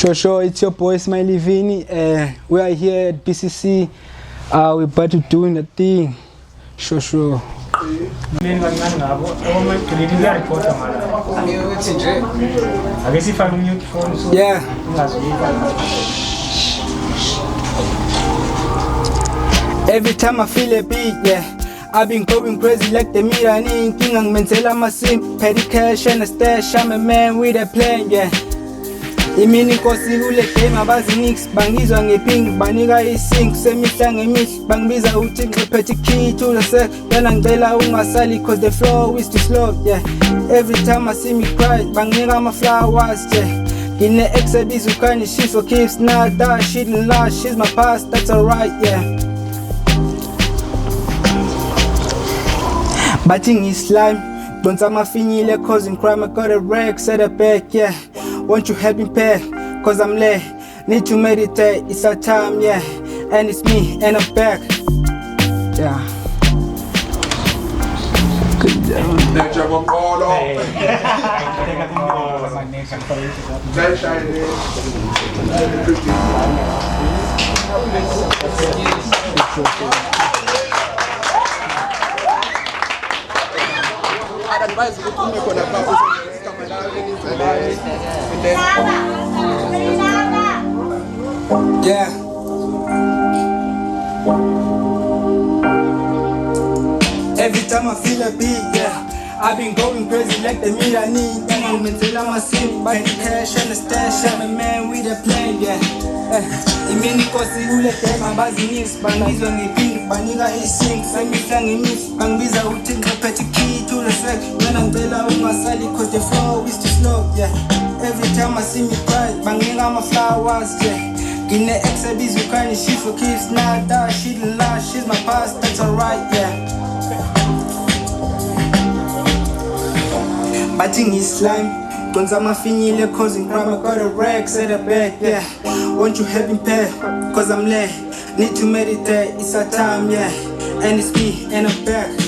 Sure, it's your boy Smiley Vinny. We are here at BCC. We're about to do a thing. Sure. Yeah. Every time I feel a beat, yeah, I've been going crazy like the Mirani. King ang mentela masim, petty cash and a stash. I'm a man with a plan, yeah. Imini kosi ule game abazi nix bangizwa ngeping banika isink semihla ngemihle bangibiza uthi ngiphethe key to the set yana ngicela ungasali cause the flow is too slow, yeah. Every time I see me cry banginika ama flowers, yeah. Ngine ex ebiza ukani she for keeps not that she didn't lie, she's my past, that's alright, yeah. Batting is slime, don't mafinyile causing crime, I got a wreck, set a back, yeah. Won't you help me pay, cause I'm late, need to meditate, it's our time, yeah. And it's me, and I'm back, yeah. Good job. That job I'm all off. Yeah. Every time I feel a beat, yeah, I've been going crazy like the Mirani. I'm until I'm a sim, by the cash and the stash. I'm a man with a plan, yeah. Imini kosi ule tema bazi nix bangizwa ngeping banika isink semihla ngemihle bangibiza uthi ngiphethe key to the set mina ngicela ungasali cause the flow is too slow, yeah. Every time I see me cry banginika ama flowers, yeah. Ngine ex ebiza ukani she for keeps not that she didn't lie, she's my past, that's alright, yeah. Batting is slime, don't mafinyile causing crime, I got a wreck, set a back, yeah. Won't you help me pay, cause I'm late, need to meditate, it's our time, yeah. And it's me, and I'm back.